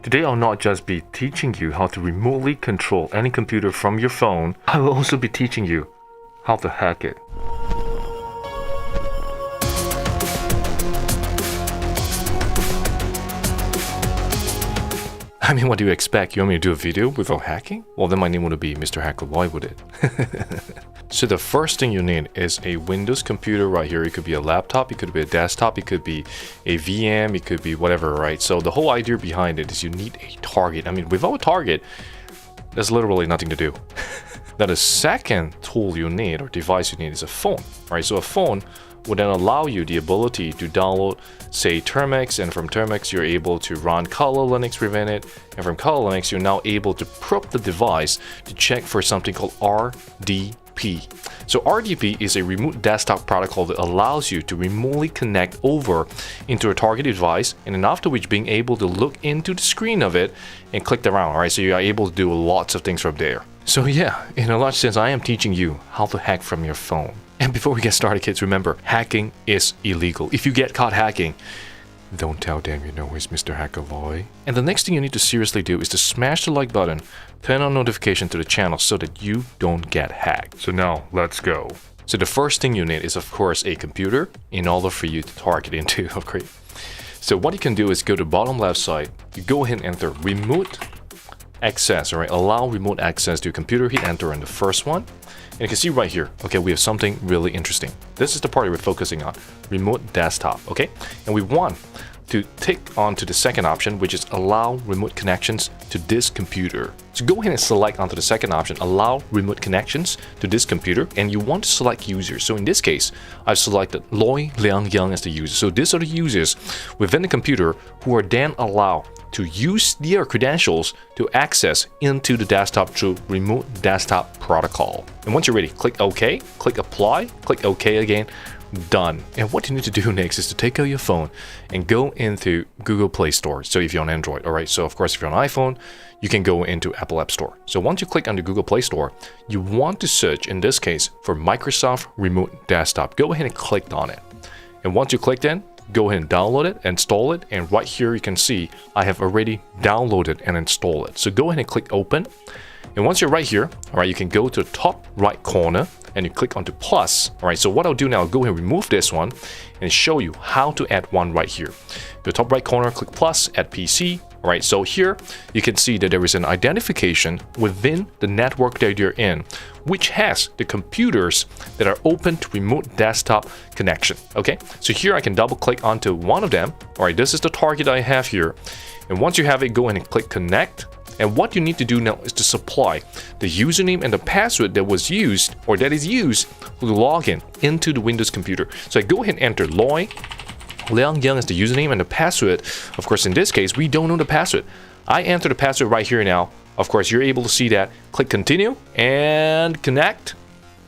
Today I'll not just be teaching you how to remotely control any computer from your phone, I will also be teaching you how to hack it. I mean, what do you expect? You want me to do a video without hacking? Well, then my name would be Mr. Hacker Loy, would it? So the first thing you need is a Windows computer right here. It could be a laptop, it could be a desktop, it could be a VM, it could be whatever, right? So the whole idea behind it is you need a target. I mean, without a target, there's literally nothing to do. Now the second tool you need or device you need is a phone, right? So a phone would then allow you the ability to download, say, Termux, and from Termux you're able to run Kali Linux within it, and from Kali Linux you're now able to probe the device to check for something called RDP. So RDP is a remote desktop protocol that allows you to remotely connect over into a targeted device, and then after which being able to look into the screen of it and click around, right? So you are able to do lots of things from there. So yeah, in a large sense, I am teaching you how to hack from your phone. And before we get started, kids, remember, hacking is illegal. If you get caught hacking, don't tell them you know it's Mr. Hacker Loy. And the next thing you need to seriously do is to smash the like button, turn on notification to the channel so that you don't get hacked. So now, let's go. So the first thing you need is, of course, a computer in order for you to target into, okay? So what you can do is go to the bottom left side, you go ahead and enter remote access, all right? Allow remote access to your computer, hit enter on the first one. And you can see right here, okay, we have something really interesting. This is the part we're focusing on, remote desktop, okay? And we want to tick on to the second option, which is allow remote connections to this computer. So go ahead and select onto the second option, allow remote connections to this computer, and you want to select users. So in this case, I've selected Loy Liang Yang as the user. So these are the users within the computer who are then allowed to use their credentials to access into the desktop through remote desktop protocol. And once you're ready, click OK, click apply, click OK again, done. And what you need to do next is to take out your phone and go into Google Play Store. So if you're on Android, all right, so of course if you're on iPhone, you can go into Apple App Store. So once you click on the Google Play Store, you want to search, in this case, for Microsoft Remote Desktop. Go ahead and click on it. And once you clicked in, go ahead and download it, install it, and right here you can see I have already downloaded and installed it. So go ahead and click open. And once you're right here, all right, you can go to the top right corner and you click onto plus. All right, so what I'll do now, I'll go ahead and remove this one and show you how to add one right here. The top right corner, click plus, add PC. All right, so here you can see that there is an identification within the network that you're in, which has the computers that are open to remote desktop connection. Okay, so here I can double click onto one of them. All right, this is the target I have here. And once you have it, go ahead and click connect. And what you need to do now is to supply the username and the password that was used or that is used to log in into the Windows computer. So I go ahead and enter Loy Liang Yang as the username and the password. Of course, in this case, we don't know the password. I enter the password right here now. Of course, you're able to see that. Click continue and connect.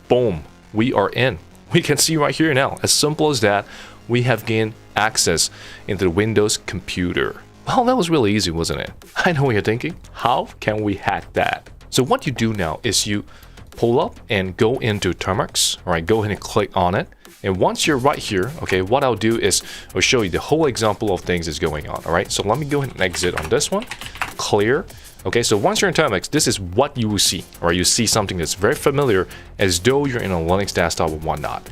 Boom, we are in. We can see right here now, as simple as that, we have gained access into the Windows computer. Well, that was really easy, wasn't it? I know what you're thinking. How can we hack that? So what you do now is you pull up and go into Termux. All right, go ahead and click on it. And once you're right here, okay, what I'll do is I'll show you the whole example of things that's going on. All right, so let me go ahead and exit on this one. Clear. Okay, so once you're in Termux, this is what you will see. All right, you see something that's very familiar as though you're in a Linux desktop or whatnot.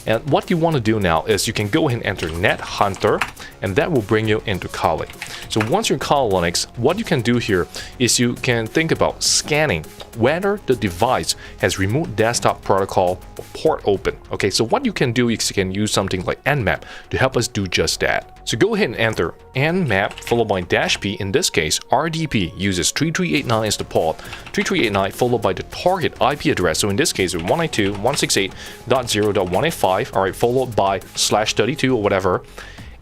And what you want to do now is you can go ahead and enter NetHunter, and that will bring you into Kali. So once you're in Kali Linux, what you can do here is you can think about scanning whether the device has remote desktop protocol or port open. Okay, so what you can do is you can use something like Nmap to help us do just that. So go ahead and enter Nmap followed by -p. In this case, RDP uses 3389 as the port, 3389 followed by the target IP address. So in this case, 192.168.0.185, all right, followed by /32 or whatever.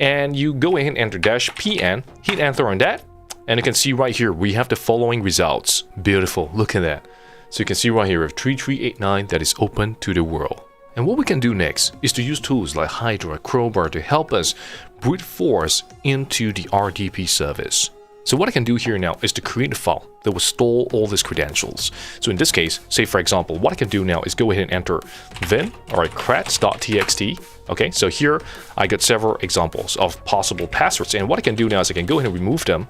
And you go ahead and enter -pn, hit enter on that, and you can see right here we have the following results. Beautiful, look at that. So you can see right here we have 3389 that is open to the world. And what we can do next is to use tools like Hydra, Crowbar to help us brute force into the RDP service. So what I can do here now is to create a file that will store all these credentials. So in this case, say for example, what I can do now is go ahead and enter vim or crats.txt. Okay, so here I got several examples of possible passwords, and what I can do now is I can go ahead and remove them,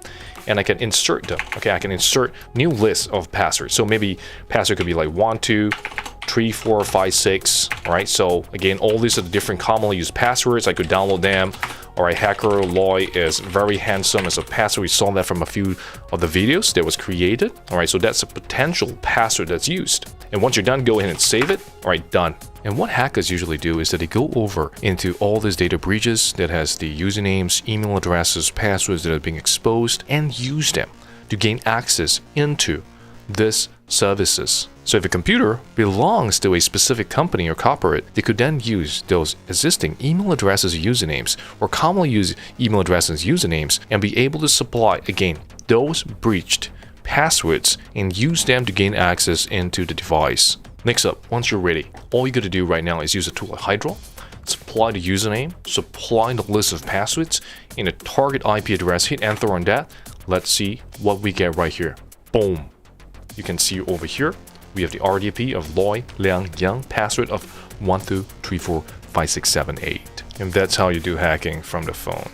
and I can insert them. Okay, I can insert new lists of passwords. So maybe password could be like 1, 2, 3, 4, 5, 6. All right, so again, all these are the different commonly used passwords. I could download them. All right, Hacker Loy is very handsome as a password. We saw that from a few of the videos that was created. All right, so that's a potential password that's used. And once you're done, go ahead and save it. All right, done. And what hackers usually do is that they go over into all these data breaches that has the usernames, email addresses, passwords that are being exposed, and use them to gain access into these services. So if a computer belongs to a specific company or corporate, they could then use those existing email addresses or usernames, or commonly used email addresses and usernames, and be able to supply, again, those breached passwords and use them to gain access into the device. Next up, once you're ready, all you got to do right now is use a tool like Hydra, supply the username, supply the list of passwords, and a target IP address, hit enter on that. Let's see what we get right here. Boom. You can see over here, we have the RDP of Loy Liang Yang, password of 12345678. And that's how you do hacking from the phone.